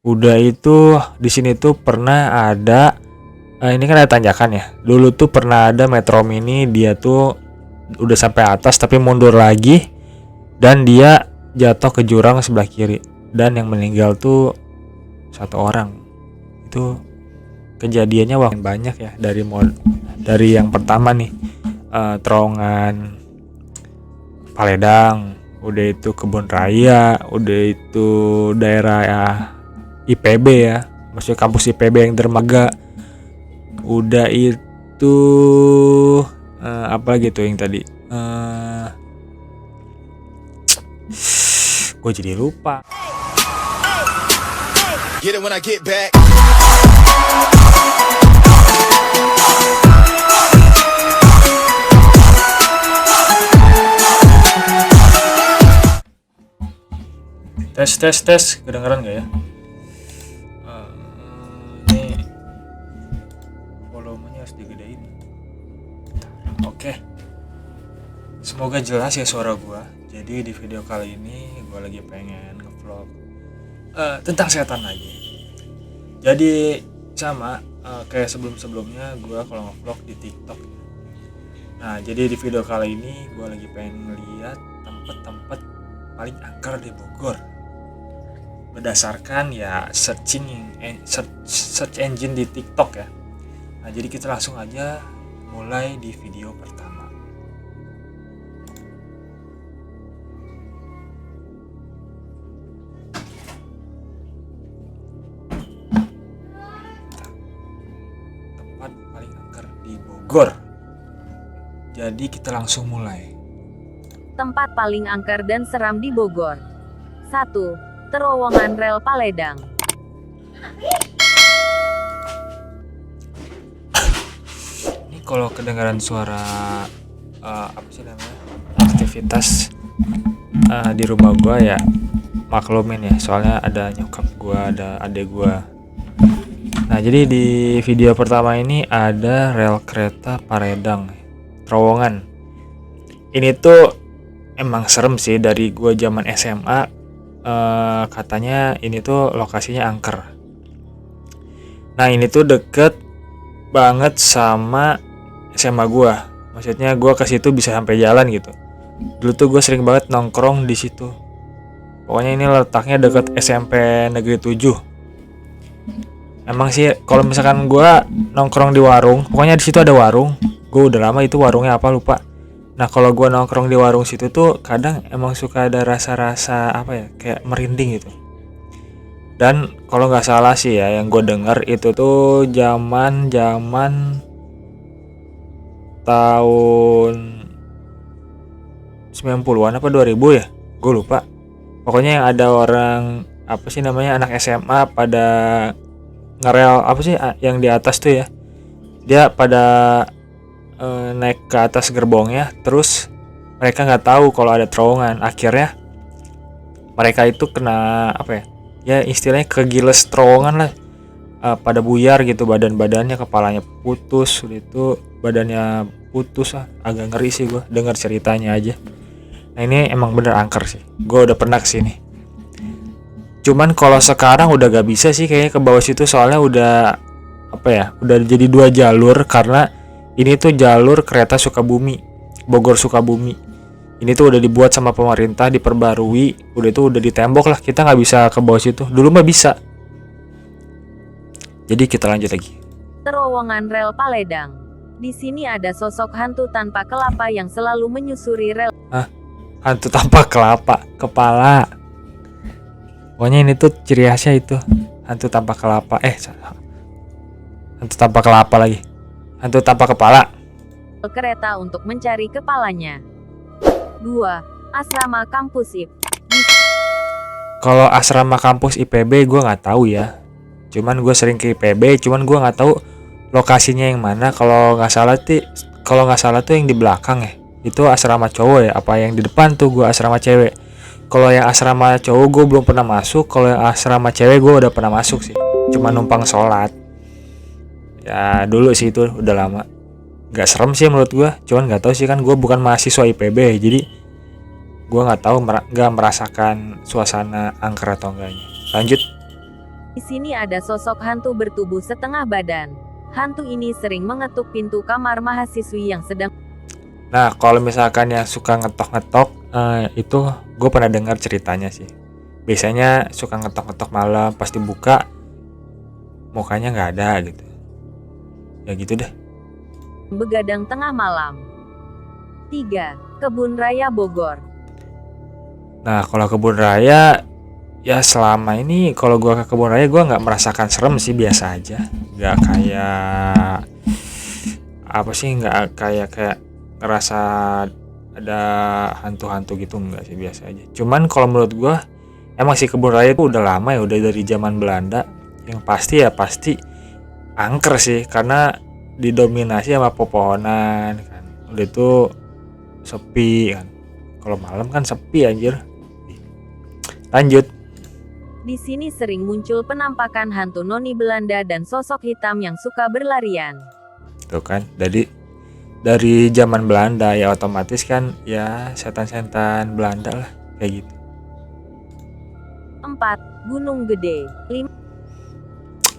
Udah itu di sini tuh pernah ada ini kan ada tanjakan ya. Dulu tuh pernah ada Metro Mini, dia tuh udah sampai atas tapi mundur lagi dan dia jatuh ke jurang sebelah kiri dan yang meninggal tuh satu orang. Itu kejadiannya banyak ya dari yang pertama nih terowongan Paledang, udah itu Kebun Raya, udah itu daerah ya, IPB ya, maksudnya kampus IPB yang dermaga, udah itu apa lagi tuh yang tadi gue jadi lupa. Get it when I get back. Tes, kedengeran gak ya? Ini volumenya harus digedein. Oke. Semoga jelas ya suara gua. Jadi di video kali ini gua lagi pengen nge-vlog tentang setan lagi. Jadi sama kayak sebelumnya gua kalau nge-vlog di TikTok. Nah, jadi di video kali ini gua lagi pengen lihat tempat-tempat paling angker di Bogor. Berdasarkan ya search engine di TikTok ya. Nah, jadi kita langsung aja mulai di video pertama. Tempat paling angker di Bogor. Jadi kita langsung mulai. Tempat paling angker dan seram di Bogor. 1. Terowongan rel Paledang. Ini kalau kedengaran suara apa sih namanya, aktivitas di rumah gua ya maklumin ya, soalnya ada nyokap gua, ada adek gua. Nah, jadi di video pertama ini ada rel kereta Paledang, terowongan. Ini tuh emang serem sih, dari gua zaman SMA. Katanya ini tuh lokasinya angker. Nah, ini tuh deket banget sama SMA gua. Maksudnya gua ke situ bisa sampai jalan gitu. Dulu tuh gua sering banget nongkrong di situ. Pokoknya ini letaknya deket SMP Negeri 7. Emang sih kalau misalkan gua nongkrong di warung, pokoknya di situ ada warung. Gua udah lama itu warungnya apa lupa. Nah, kalau gue nongkrong di warung situ tuh kadang emang suka ada rasa-rasa apa ya, kayak merinding gitu. Dan kalau nggak salah sih ya, yang gue denger itu tuh zaman tahun 90-an apa 2000 ya, gue lupa. Pokoknya yang ada orang apa sih namanya, anak SMA pada ngerel apa sih yang di atas tuh ya, dia pada naik ke atas gerbongnya, terus mereka nggak tahu kalau ada terowongan. Akhirnya mereka itu kena apa ya, ya istilahnya kegiles terowongan lah, pada buyar gitu badan-badannya, kepalanya putus, itu badannya putus. Agak ngeri sih gue dengar ceritanya aja. Nah, ini emang bener angker sih, gue udah pernah kesini. Cuman kalau sekarang udah gak bisa sih kayaknya ke bawah situ, soalnya udah apa ya, udah jadi 2 jalur. Karena ini tuh jalur kereta Sukabumi, Bogor Sukabumi. Ini tuh udah dibuat sama pemerintah, diperbarui, udah itu udah ditembok lah, kita nggak bisa ke bawah situ. Dulu mah bisa. Jadi kita lanjut lagi. Terowongan rel Paledang. Di sini ada sosok hantu tanpa kelapa yang selalu menyusuri rel. Hantu tanpa kepala. Pokoknya ini tuh ciri khasnya itu, hantu tanpa kelapa. Hantu tanpa kelapa lagi. Hantu tanpa kepala. Kereta untuk mencari kepalanya. 2. Asrama kampus IP. Kalau asrama kampus IPB gue nggak tahu ya. Cuman gue sering ke IPB, cuman gue nggak tahu lokasinya yang mana. Kalau nggak salah tuh yang di belakang ya. Itu asrama cowok ya. Apa yang di depan tuh gue asrama cewek. Kalau yang asrama cowok gue belum pernah masuk. Kalau yang asrama cewek gue udah pernah masuk sih. Cuma numpang sholat. Ya dulu sih, itu udah lama. Gak serem sih menurut gue. Cuman gak tahu sih, kan gue bukan mahasiswa IPB, jadi gue gak tahu, gak merasakan suasana angker atau enggaknya. Lanjut. Di sini ada sosok hantu bertubuh setengah badan. Hantu ini sering mengetuk pintu kamar mahasiswi yang sedang. Nah, kalau misalkan yang suka ngetok-ngetok, itu gue pernah dengar ceritanya sih. Biasanya suka ngetok-ngetok malam, pas dibuka mukanya nggak ada gitu. Ya gitu deh. Begadang tengah malam. 3. Kebun Raya Bogor. Nah, kalau kebun raya, ya selama ini kalau gue ke kebun raya gue nggak merasakan serem sih, biasa aja. Nggak kayak apa sih, nggak kayak ngerasa ada hantu-hantu gitu, enggak sih, biasa aja. Cuman kalau menurut gue emang sih kebun raya itu udah lama ya, udah dari zaman Belanda. Yang pasti ya pasti angker sih, karena didominasi sama pepohonan kan. Udah itu sepi kan. Kalau malam kan sepi anjir. Lanjut. Di sini sering muncul penampakan hantu noni Belanda dan sosok hitam yang suka berlarian. Tuh kan, dari zaman Belanda ya otomatis kan ya setan-setan Belanda lah kayak gitu. 4. Gunung Gede. 5.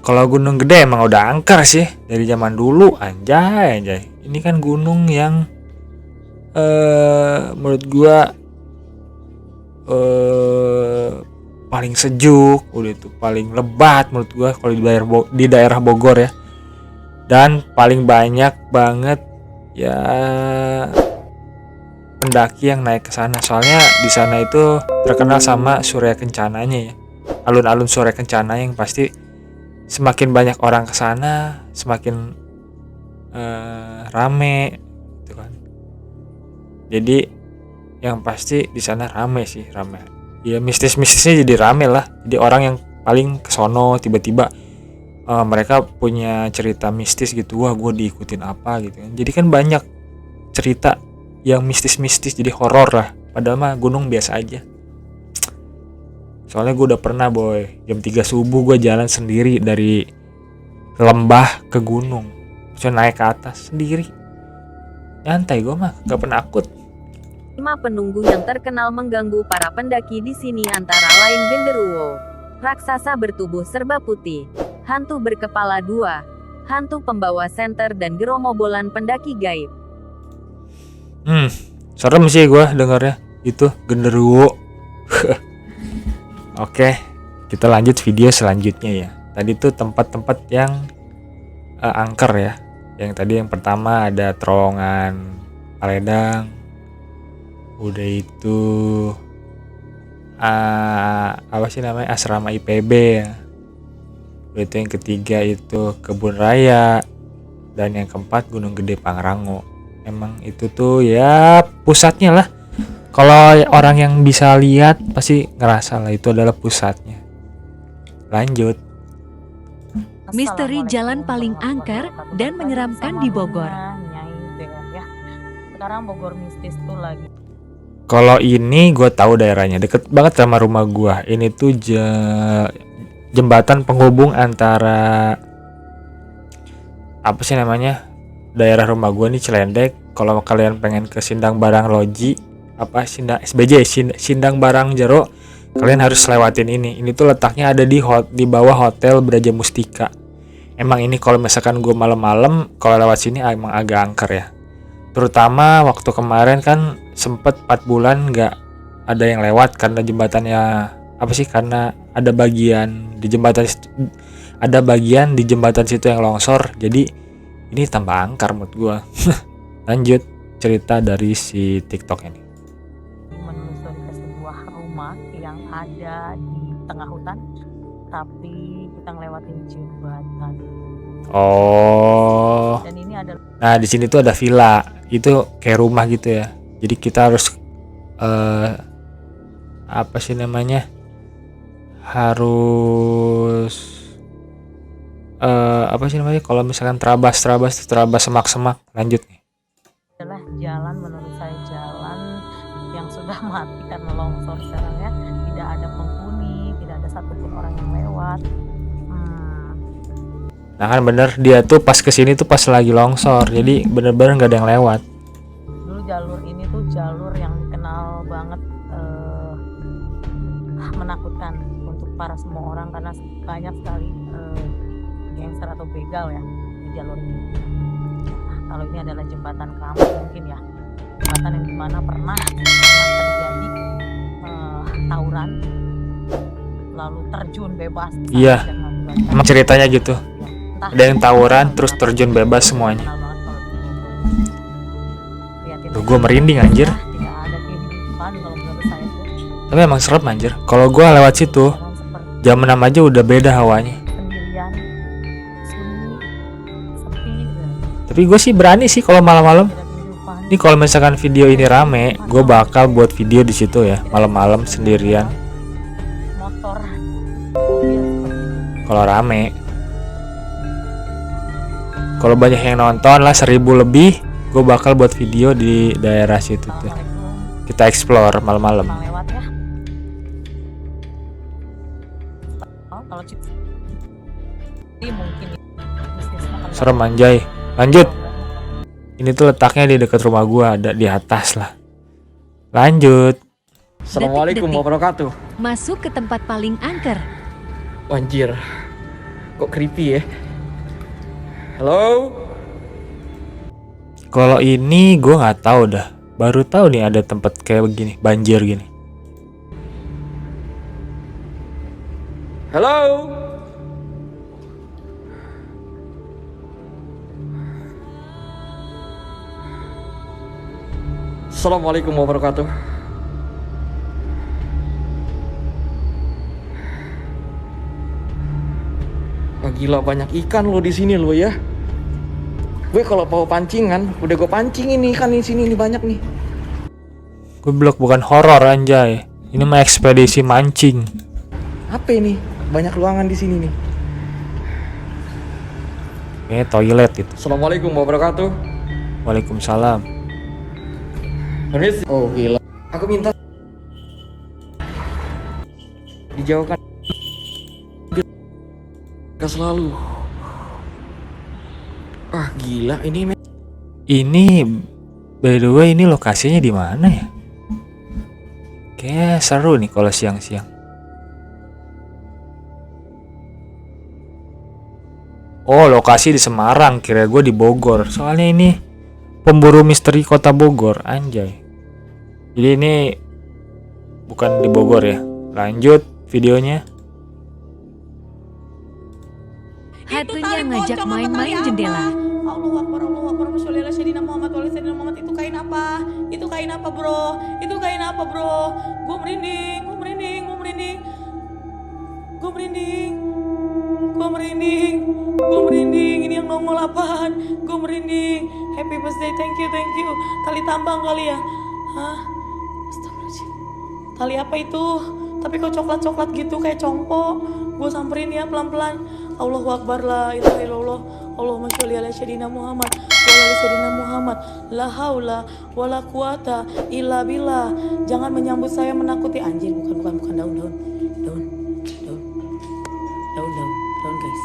Kalau Gunung Gede emang udah angker sih dari zaman dulu, anjay. Ini kan gunung yang menurut gua paling sejuk, udah itu paling lebat menurut gua kalau di daerah Bogor ya. Dan paling banyak banget ya pendaki yang naik ke sana. Soalnya di sana itu terkenal sama Surya Kencananya ya. Alun-alun Surya Kencana yang pasti semakin banyak orang ke sana, semakin rame gitu kan. Jadi yang pasti di sana rame sih, rame. Ya mistis-mistisnya jadi rame lah. Jadi orang yang paling kesono tiba-tiba mereka punya cerita mistis gitu. Wah, gue diikutin apa gitu kan. Jadi kan banyak cerita yang mistis-mistis, jadi horor lah. Padahal mah gunung biasa aja. Soalnya gue udah pernah boy, jam 3 subuh gue jalan sendiri dari lembah ke gunung. Terus naik ke atas sendiri. Nyantai gue mah, gak penakut. 5 penunggu yang terkenal mengganggu para pendaki di sini antara lain genderuwo, raksasa bertubuh serba putih, hantu berkepala 2, hantu pembawa senter dan gerombolan pendaki gaib. Serem sih gue dengarnya. Itu genderuwo. Oke, kita lanjut video selanjutnya ya. Tadi tuh tempat-tempat yang angker ya. Yang tadi yang pertama ada terowongan Paledang. Udah itu apa sih namanya, asrama IPB ya. Udah itu yang ketiga itu kebun raya. Dan yang keempat Gunung Gede Pangrango. Emang itu tuh ya pusatnya lah. Kalau orang yang bisa lihat pasti ngerasa lah itu adalah pusatnya. Lanjut. Misteri jalan paling angker dan menyeramkan di Bogor. Ya. Sekarang Bogor mistis tuh lagi. Kalau ini gue tahu daerahnya, deket banget sama rumah gue. Ini tuh jembatan penghubung antara apa sih namanya, daerah rumah gue nih Cilendek. Kalau kalian pengen ke Sindang Barang Loji, apa Sindang SBJ, Sindang Barang Jero, kalian harus lewatin ini. Ini tuh letaknya ada di bawah Hotel Braja Mustika. Emang ini kalau misalkan gue malam-malam kalau lewat sini emang agak angker ya. Terutama waktu kemarin kan sempet 4 bulan nggak ada yang lewat karena jembatannya apa sih, karena ada bagian di jembatan situ yang longsor. Jadi ini tambah angker menurut gue. Lanjut cerita dari si TikTok ini. Menelusuri ke sebuah rumah yang ada di tengah hutan, tapi kita ngelewatin jembatan. Oh. Dan ini adalah. Nah di sini tuh ada villa, itu kayak rumah gitu ya. Jadi kita harus apa sih namanya? Harus apa sih namanya? Kalau misalkan terabas semak-semak. Lanjut nih. Adalah jalan, menurut saya jalan yang sudah mati karena longsor sekarang ya. Tidak ada penghuni, tidak ada satupun orang yang lewat. Nah kan bener, dia tuh pas kesini tuh pas lagi longsor, jadi bener-bener nggak ada yang lewat. Dulu jalur ini tuh jalur yang dikenal banget menakutkan untuk para semua orang karena banyak sekali gangster atau begal ya di jalur ini. Nah, kalau ini adalah jembatan keramat mungkin ya, jembatan yang dimana pernah terjadi tawuran lalu terjun bebas. Iya, emang ceritanya gitu. Ada yang tawuran terus terjun bebas semuanya. Tuh gue merinding anjir. Tidak ada kehidupan kalau menurut saya tuh. Tapi emang serem anjir. Kalau gue lewat situ jam 6 aja udah beda hawanya. Sendirian, sunyi, sepi. Tapi gue sih berani sih kalau malam-malam. Tidak kehidupan. Ini kalau misalkan video ini rame, gue bakal buat video di situ ya, malam-malam sendirian. Motor, mobil seperti Kalau rame. Kalau banyak yang nonton lah 1000 lebih, gue bakal buat video di daerah situ tuh. Assalamualaikum. Kita explore malam-malam. Bang lewat ya. Oh, kalau ini mungkin bisnisnya akan Serem anjay. Lanjut. Ini tuh letaknya di dekat rumah gue, ada di atas lah. Lanjut. Assalamualaikum Detik-detik. warahmatuh. Masuk ke tempat paling angker. Anjir, kok creepy ya? Halo? Kalau ini gue nggak tahu dah. Baru tahu nih ada tempat kayak begini, banjir gini. Halo? Assalamualaikum warahmatullahi wabarakatuh. Wah, gila banyak ikan lo di sini lo ya. Gue kalau mau pancingan, udah gue pancing ini ikan di sini ini banyak nih. Gue blok bukan horor anjay. Ini mah ekspedisi mancing. Apa ini? Banyak ruangan di sini nih. Kayaknya toilet itu. Assalamualaikum warahmatullahi wabarakatuh. Waalaikumsalam. Permisi. Oh gila. Aku minta dijauhkan. Gak selalu. Ah gila ini. Ini by the way ini lokasinya di mana ya? Kayaknya seru nih kalau siang-siang. Oh, lokasi di Semarang, kira gue di Bogor. Soalnya ini pemburu misteri kota Bogor, anjay. Jadi ini bukan di Bogor ya. Lanjut videonya. Hatunya ngajak main-main jendela. Allahu Akbar, Allahu Akbar, Masya Allah, Sayyidina Muhammad, wa ala Sayyidina Muhammad. Itu kain apa? Itu kain apa bro? Itu kain apa bro? Gue merinding, gue merinding, gue merinding. Gue merinding. Gue merinding. Gue merinding. Ini yang nongol apaan? Gue merinding. Happy birthday, thank you, thank you. Tali tambang kali ya? Hah? Astagfirullahaladzim. Tali apa itu? Tapi kok coklat-coklat gitu kayak congkok. Gue samperin ya pelan-pelan. Allahu Akbar, la ilaha illallah. Allahumma sholli ala sayyidina Muhammad wa ala sayyidina Muhammad. La haula wala quwata illa billah. Jangan menyambut saya menakuti. Anjir, bukan daun guys.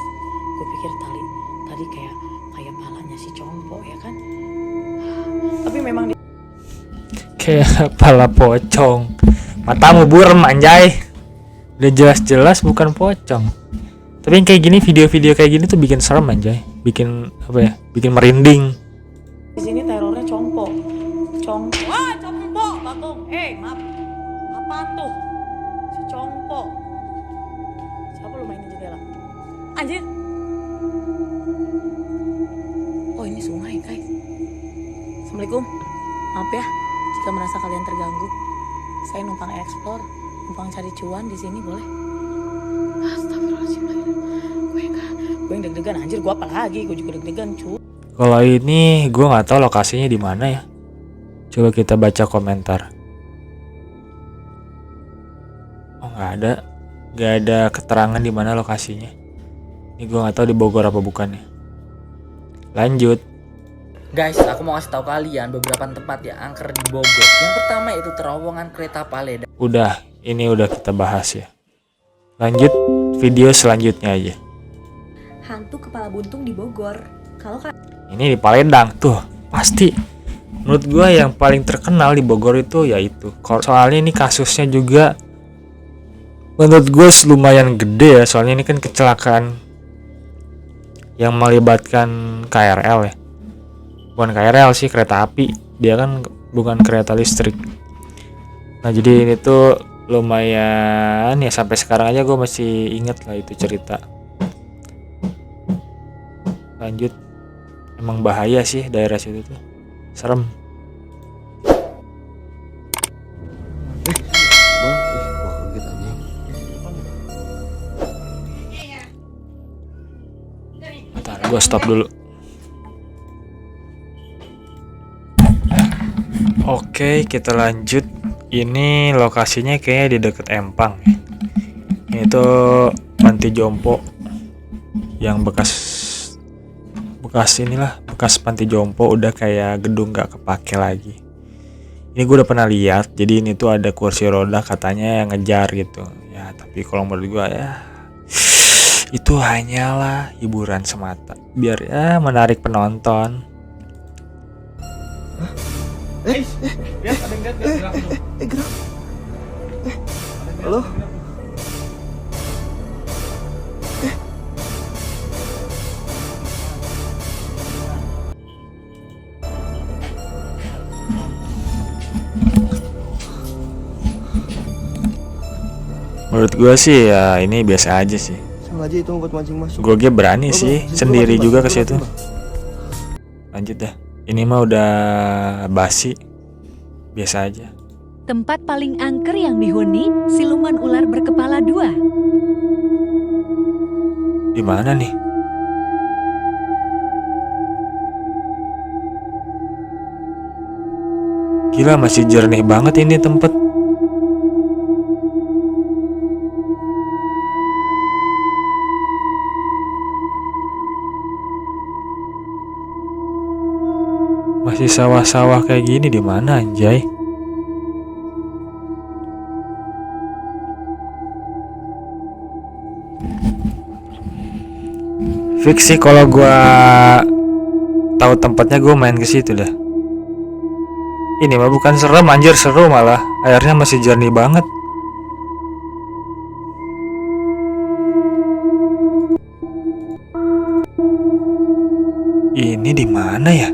Gue pikir tadi kayak palanya si compo ya kan. Tapi memang Kayak pala pocong. Matamu burem anjay. Udah jelas-jelas bukan pocong. Tapi yang kayak gini, video-video kayak gini tuh bikin serem anjay. Bikin apa ya? Bikin merinding. di sini terornya compo. Wah, compo, Bagong. Maaf. Apaan tuh? Si compo. Siapa lu mainin jendela? Anjir. Oh, ini sungai, guys. Assalamualaikum. Maaf ya jika merasa kalian terganggu. Saya numpang explore, numpang cari cuan di sini boleh? Astagfirullahaladzim. Gue yang deg-degan anjir, gue apa lagi? Gue juga deg-degan cu. Kalau ini gue nggak tahu lokasinya di mana ya. Coba kita baca komentar. Oh nggak ada keterangan di mana lokasinya. Ini gue nggak tahu di Bogor apa bukannya. Lanjut. Guys, aku mau kasih tahu kalian beberapa tempat yang angker di Bogor. Yang pertama itu terowongan kereta Paleda. Ini udah kita bahas ya. Lanjut video selanjutnya aja. Hantu kepala buntung di Bogor. Kalau Ini di Palembang tuh pasti. Menurut gue yang paling terkenal di Bogor itu yaitu. Soalnya ini kasusnya juga menurut gue lumayan gede ya, soalnya ini kan kecelakaan yang melibatkan KRL ya. Bukan KRL sih, kereta api. Dia kan bukan kereta listrik. Nah jadi ini tuh lumayan ya, sampai sekarang aja gue masih inget lah itu cerita. Lanjut. Emang bahaya sih daerah situ tuh, serem. Bang, gua kaget aja. Bentar, gue stop dulu. Oke, kita lanjut. Ini lokasinya kayaknya di deket Empang ya. Ini tuh panti jompo yang bekas inilah, bekas panti jompo udah kayak gedung gak kepake lagi. Ini gue udah pernah lihat. Jadi ini tuh ada kursi roda katanya yang ngejar gitu. Ya, tapi kalau menurut gue ya itu hanyalah hiburan semata biar ya menarik penonton. Gerak. Halo? Menurut gue sih ya ini biasa aja sih. Sengaja itu buat mancing masuk. Gue berani sih sendiri juga ke situ. Lanjut dah. Ini mah udah basi. Biasa aja. Tempat paling angker yang dihuni siluman ular berkepala 2. Di mana nih? Gila, masih jernih banget ini tempat. Masih sawah-sawah kayak gini di mana anjay? Fix sih kalau gua tahu tempatnya gua main ke situ dah. Ini mah bukan serem anjir, seru malah. Airnya masih jernih banget. Ini di mana ya?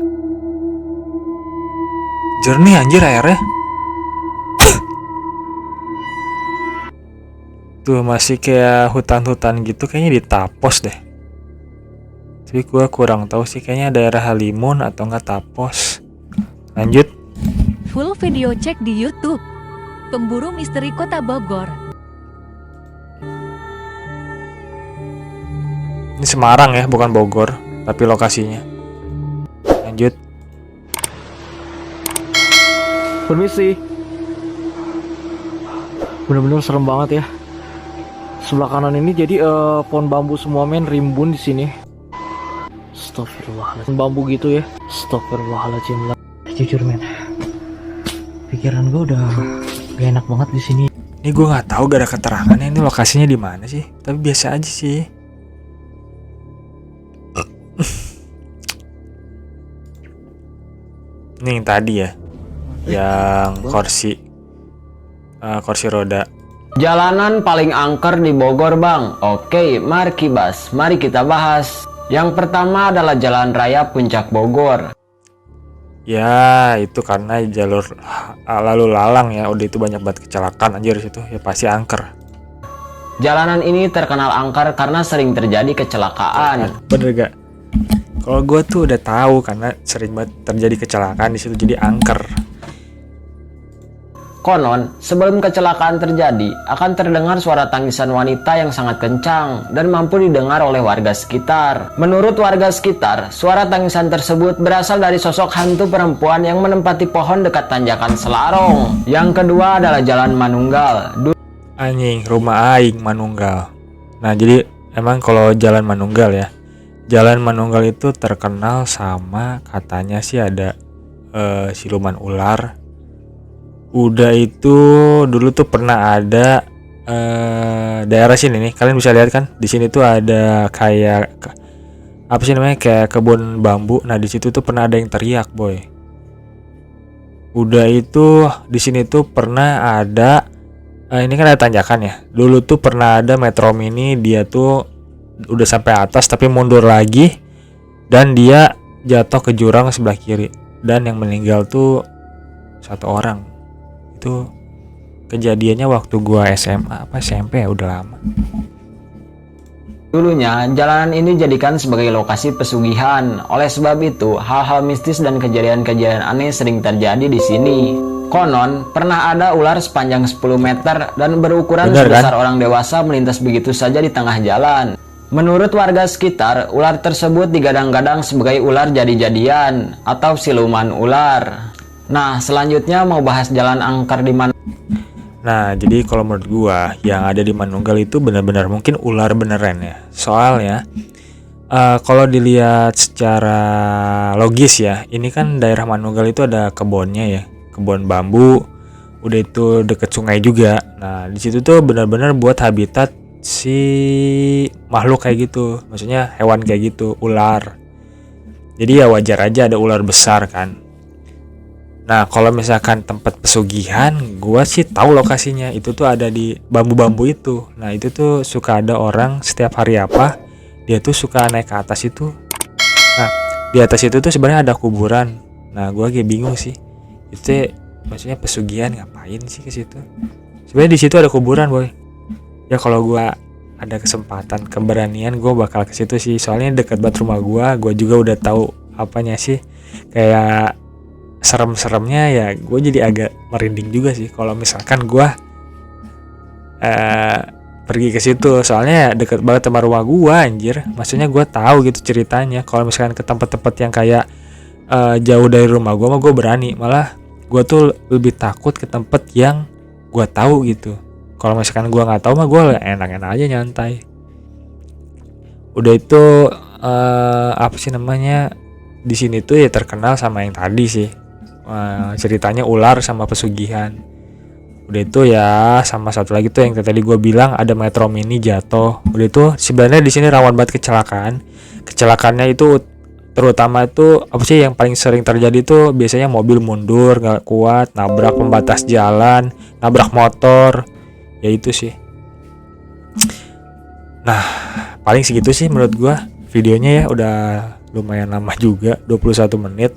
Jernih anjir airnya. Tuh masih kayak hutan-hutan gitu, kayaknya ditapos deh. Tapi gua kurang tahu sih, kayaknya daerah Halimun atau enggak Tapos. Lanjut. Full video cek di YouTube. Pemburu misteri Kota Bogor. Ini Semarang ya, bukan Bogor, tapi lokasinya. Lanjut. Permisi. Bener-bener serem banget ya. Sebelah kanan ini jadi pohon bambu semua men, rimbun di sini. Astagfirullahaladzim, bambu gitu ya. Astagfirullahaladzim. Jujur men, pikiran gue udah gak enak banget di sini. Ini gue nggak tahu, gak ada keterangannya ini lokasinya di mana sih. Tapi biasa aja sih. Ini yang tadi ya, yang kursi roda. Jalanan paling angker di Bogor bang. Oke, mari kibas. Mari kita bahas. Yang pertama adalah Jalan Raya Puncak Bogor. Ya itu karena jalur lalu lalang ya, udah itu banyak banget kecelakaan anjir situ, ya pasti angker. Jalanan ini terkenal angker karena sering terjadi kecelakaan. Bener gak? Kalau gue tuh udah tahu karena sering banget terjadi kecelakaan di situ, jadi angker. Konon, sebelum kecelakaan terjadi, akan terdengar suara tangisan wanita yang sangat kencang dan mampu didengar oleh warga sekitar. Menurut warga sekitar, suara tangisan tersebut berasal dari sosok hantu perempuan yang menempati pohon dekat tanjakan Selarong. Yang kedua adalah Jalan Manunggal. Anjing, rumah aing Manunggal. Nah jadi emang kalau Jalan Manunggal ya, Jalan Manunggal itu terkenal sama katanya sih ada siluman ular. Udah itu dulu tuh pernah ada daerah sini nih, kalian bisa lihat kan di sini tuh ada kayak apa sih namanya, kayak kebun bambu. Nah di situ tuh pernah ada yang teriak boy. Udah itu di sini tuh pernah ada Ini kan ada tanjakan ya. Dulu tuh pernah ada Metro Mini, dia tuh udah sampai atas tapi mundur lagi dan dia jatuh ke jurang sebelah kiri, dan yang meninggal tuh 1 orang. Itu kejadiannya waktu gua SMA apa SMP ya, udah lama. Dulunya, jalanan ini dijadikan sebagai lokasi pesugihan. Oleh sebab itu, hal-hal mistis dan kejadian-kejadian aneh sering terjadi di sini. Konon, pernah ada ular sepanjang 10 meter dan berukuran Bener, sebesar orang dewasa melintas begitu saja di tengah jalan. Menurut warga sekitar, ular tersebut digadang-gadang sebagai ular jadi-jadian atau siluman ular. Nah, selanjutnya mau bahas jalan angker di mana? Nah, jadi kalau menurut gua yang ada di Manunggal itu benar-benar mungkin ular beneran ya. Soalnya kalau dilihat secara logis ya, ini kan daerah Manunggal itu ada kebunnya ya, kebun bambu. Udah itu deket sungai juga. Nah, di situ tuh benar-benar buat habitat si makhluk kayak gitu. Maksudnya hewan kayak gitu, ular. Jadi ya wajar aja ada ular besar kan. Nah, kalau misalkan tempat pesugihan, gua sih tahu lokasinya. Itu tuh ada di bambu-bambu itu. Nah, itu tuh suka ada orang setiap hari apa, dia tuh suka naik ke atas itu. Nah, di atas itu tuh sebenarnya ada kuburan. Nah, gua kayak bingung sih. Itu maksudnya pesugihan ngapain sih ke situ? Sebenarnya di situ ada kuburan, boy. Ya kalau gua ada kesempatan, keberanian, gua bakal ke situ sih. Soalnya dekat banget rumah gua juga udah tahu apanya sih. Kayak serem-seremnya ya, gue jadi agak merinding juga sih kalau misalkan gue pergi ke situ. Soalnya ya deket banget sama rumah gue, anjir. Maksudnya gue tahu gitu ceritanya. Kalau misalkan ke tempat-tempat yang kayak jauh dari rumah gue mah gue berani. Malah gue tuh lebih takut ke tempat yang gue tahu gitu. Kalau misalkan gue nggak tahu mah gue enak-enak aja nyantai. Udah itu apa sih namanya, di sini tuh ya terkenal sama yang tadi sih. Ceritanya ular sama pesugihan. Udah itu ya, sama satu lagi tuh yang tadi gue bilang ada Metro Mini jatuh. Udah itu sebenarnya di sini rawan banget kecelakaan. Kecelakaannya itu terutama itu apa sih yang paling sering terjadi tuh biasanya mobil mundur nggak kuat, nabrak pembatas jalan, nabrak motor. Ya itu sih. Nah, paling segitu sih menurut gue. Videonya ya udah lumayan lama juga, 21 menit.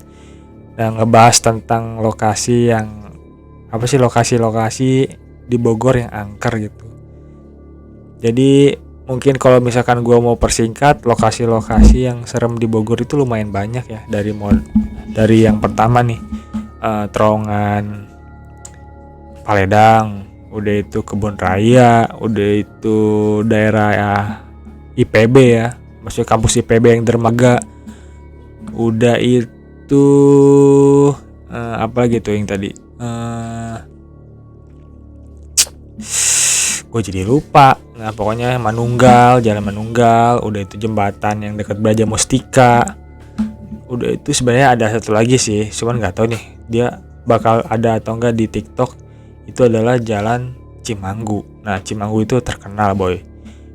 Dan ngebahas tentang lokasi yang apa sih, lokasi-lokasi di Bogor yang angker gitu. Jadi mungkin kalau misalkan gua mau persingkat, lokasi-lokasi yang serem di Bogor itu lumayan banyak ya. Dari yang pertama nih, Terowongan Paledang, udah itu Kebun Raya, udah itu daerah ya, IPB ya, maksudnya kampus IPB yang dermaga. Udah itu apa lagi tuh yang tadi, gue jadi lupa. Nah pokoknya Manunggal, Jalan Manunggal, udah itu jembatan yang dekat Braja Mustika. Udah itu sebenarnya ada satu lagi sih, cuman nggak tahu nih dia bakal ada atau enggak di TikTok. Itu adalah Jalan Cimanggu. Nah Cimanggu itu terkenal, boy.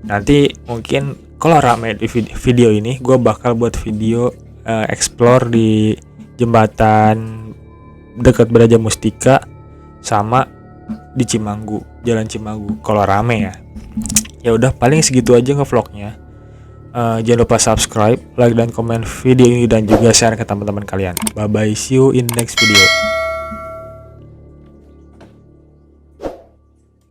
Nanti mungkin kalau rame di video ini, gue bakal buat video explore di jembatan dekat Braja Mustika sama di Cimanggu, Jalan Cimanggu kalau rame ya. Ya udah paling segitu aja ngevlognya. Jangan lupa subscribe, like dan komen video ini dan juga share ke teman-teman kalian. Bye bye, see you in next video.